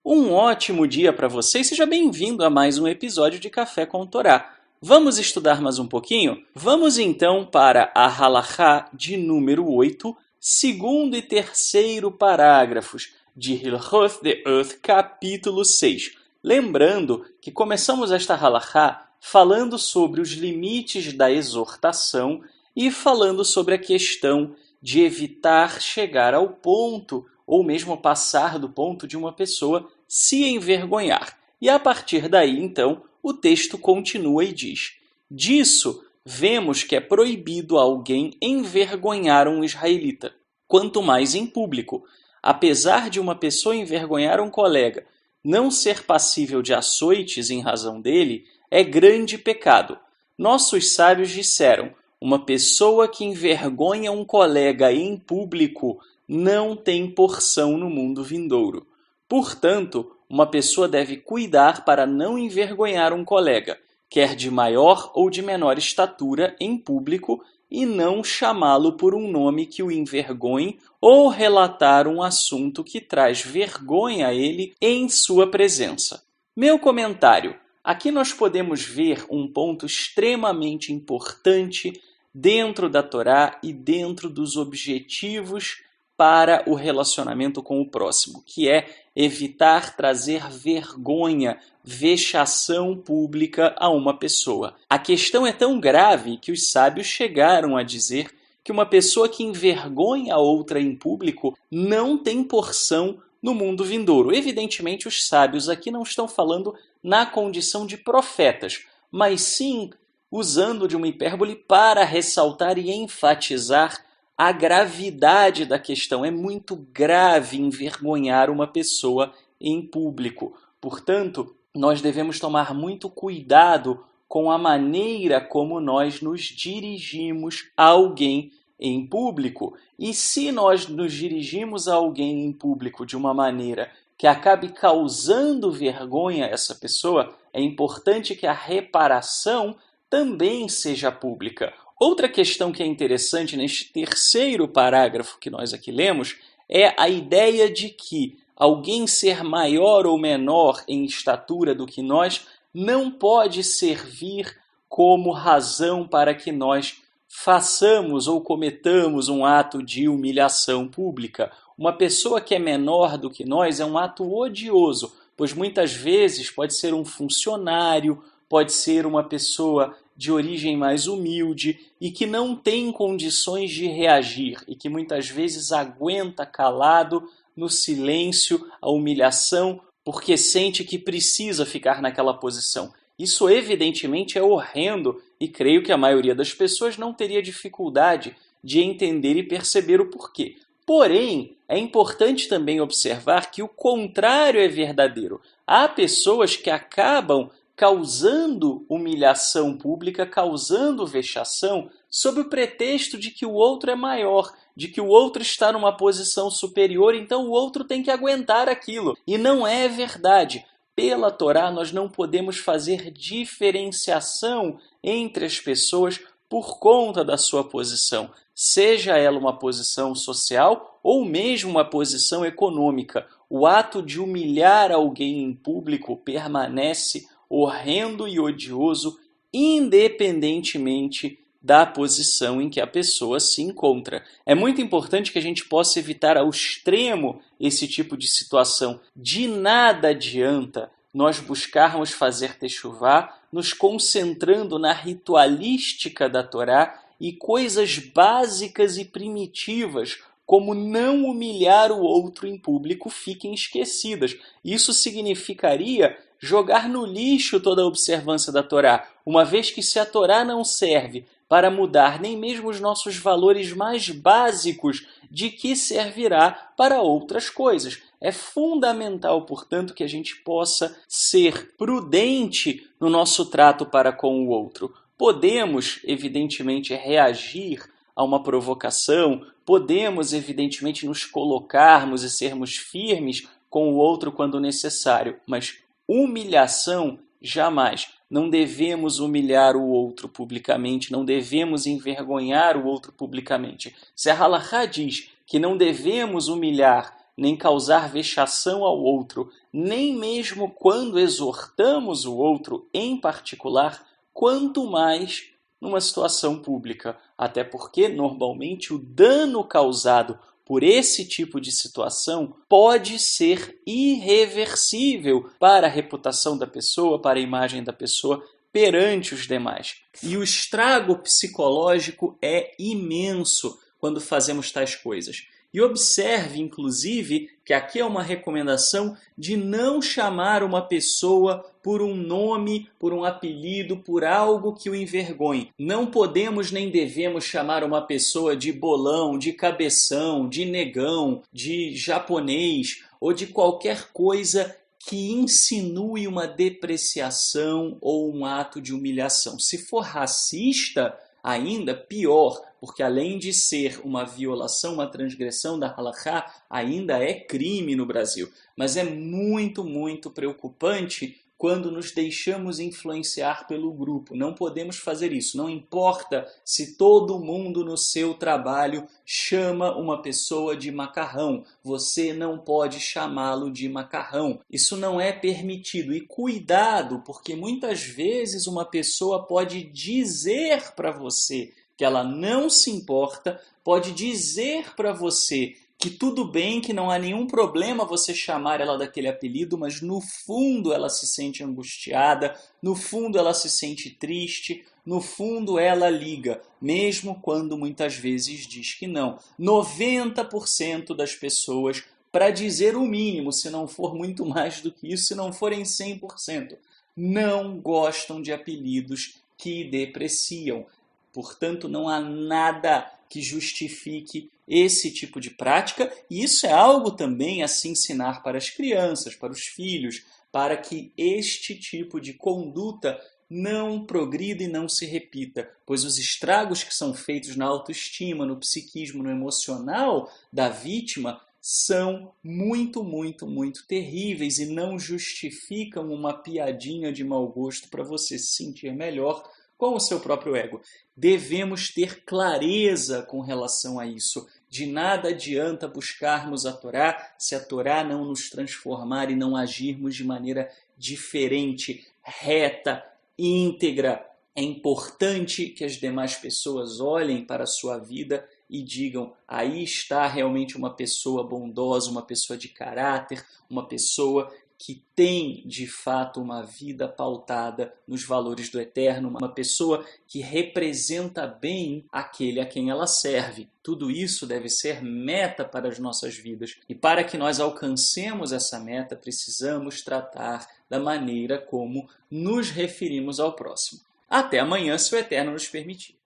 Um ótimo dia para você e seja bem-vindo a mais um episódio de Café com o Torá. Vamos estudar mais um pouquinho? Vamos então para a Halachá de número 8, segundo e terceiro parágrafos de Hilchot De'ot, capítulo 6. Lembrando que começamos esta Halachá falando sobre os limites da exortação e falando sobre a questão de evitar chegar ao ponto ou mesmo passar do ponto de uma pessoa se envergonhar. E a partir daí, então, o texto continua e diz: disso vemos que é proibido alguém envergonhar um israelita, quanto mais em público. Apesar de uma pessoa envergonhar um colega não ser passível de açoites em razão dele, é grande pecado. Nossos sábios disseram: uma pessoa que envergonha um colega em público não tem porção no mundo vindouro. Portanto, uma pessoa deve cuidar para não envergonhar um colega, quer de maior ou de menor estatura, em público, e não chamá-lo por um nome que o envergonhe ou relatar um assunto que traz vergonha a ele em sua presença. Meu comentário: aqui nós podemos ver um ponto extremamente importante dentro da Torá e dentro dos objetivos para o relacionamento com o próximo, que é evitar trazer vergonha, vexação pública a uma pessoa. A questão é tão grave que os sábios chegaram a dizer que uma pessoa que envergonha a outra em público não tem porção no mundo vindouro. Evidentemente, os sábios aqui não estão falando na condição de profetas, mas sim usando de uma hipérbole para ressaltar e enfatizar a gravidade da questão. É muito grave envergonhar uma pessoa em público. Portanto, nós devemos tomar muito cuidado com a maneira como nós nos dirigimos a alguém em público. E se nós nos dirigimos a alguém em público de uma maneira que acabe causando vergonha a essa pessoa, é importante que a reparação também seja pública. Outra questão que é interessante neste terceiro parágrafo que nós aqui lemos é a ideia de que alguém ser maior ou menor em estatura do que nós não pode servir como razão para que nós façamos ou cometamos um ato de humilhação pública. Uma pessoa que é menor do que nós é um ato odioso, pois muitas vezes pode ser um funcionário, pode ser uma pessoa de origem mais humilde e que não tem condições de reagir e que muitas vezes aguenta calado no silêncio a humilhação porque sente que precisa ficar naquela posição. Isso evidentemente é horrendo e creio que a maioria das pessoas não teria dificuldade de entender e perceber o porquê. Porém, é importante também observar que o contrário é verdadeiro. Há pessoas que acabam causando humilhação pública, causando vexação, sob o pretexto de que o outro é maior, de que o outro está numa posição superior, então o outro tem que aguentar aquilo. E não é verdade. Pela Torá, nós não podemos fazer diferenciação entre as pessoas por conta da sua posição, seja ela uma posição social ou mesmo uma posição econômica. O ato de humilhar alguém em público permanece horrendo e odioso, independentemente da posição em que a pessoa se encontra. É muito importante que a gente possa evitar ao extremo esse tipo de situação. De nada adianta nós buscarmos fazer techuvá, nos concentrando na ritualística da Torá e coisas básicas e primitivas, como não humilhar o outro em público, fiquem esquecidas. Isso significaria jogar no lixo toda a observância da Torá, uma vez que se a Torá não serve para mudar nem mesmo os nossos valores mais básicos, de que servirá para outras coisas? É fundamental, portanto, que a gente possa ser prudente no nosso trato para com o outro. Podemos, evidentemente, reagir a uma provocação, podemos, evidentemente, nos colocarmos e sermos firmes com o outro quando necessário, mas humilhação, jamais. Não devemos humilhar o outro publicamente, não devemos envergonhar o outro publicamente. Se a Halachá diz que não devemos humilhar nem causar vexação ao outro, nem mesmo quando exortamos o outro em particular, quanto mais numa situação pública. Até porque, normalmente, o dano causado por esse tipo de situação pode ser irreversível para a reputação da pessoa, para a imagem da pessoa perante os demais. E o estrago psicológico é imenso quando fazemos tais coisas. E observe, inclusive, que aqui é uma recomendação de não chamar uma pessoa por um nome, por um apelido, por algo que o envergonhe. Não podemos nem devemos chamar uma pessoa de bolão, de cabeção, de negão, de japonês ou de qualquer coisa que insinue uma depreciação ou um ato de humilhação. Se for racista, ainda pior, porque além de ser uma violação, uma transgressão da halakha, ainda é crime no Brasil. Mas é muito, muito preocupante quando nos deixamos influenciar pelo grupo. Não podemos fazer isso. Não importa se todo mundo no seu trabalho chama uma pessoa de macarrão. Você não pode chamá-lo de macarrão. Isso não é permitido. E cuidado, porque muitas vezes uma pessoa pode dizer para você que ela não se importa, pode dizer para você que tudo bem, que não há nenhum problema você chamar ela daquele apelido, mas no fundo ela se sente angustiada, no fundo ela se sente triste, no fundo ela liga, mesmo quando muitas vezes diz que não. 90% das pessoas, para dizer o mínimo, se não for muito mais do que isso, se não forem 100%, não gostam de apelidos que depreciam. Portanto, não há nada que justifique esse tipo de prática, e isso é algo também a se ensinar para as crianças, para os filhos, para que este tipo de conduta não progrida e não se repita, pois os estragos que são feitos na autoestima, no psiquismo, no emocional da vítima são muito, muito, muito terríveis e não justificam uma piadinha de mau gosto para você se sentir melhor com o seu próprio ego. Devemos ter clareza com relação a isso. De nada adianta buscarmos a Torá se a Torá não nos transformar e não agirmos de maneira diferente, reta, íntegra. É importante que as demais pessoas olhem para a sua vida e digam: aí está realmente uma pessoa bondosa, uma pessoa de caráter, uma pessoa que tem, de fato, uma vida pautada nos valores do eterno, uma pessoa que representa bem aquele a quem ela serve. Tudo isso deve ser meta para as nossas vidas. E para que nós alcancemos essa meta, precisamos tratar da maneira como nos referimos ao próximo. Até amanhã, se o eterno nos permitir.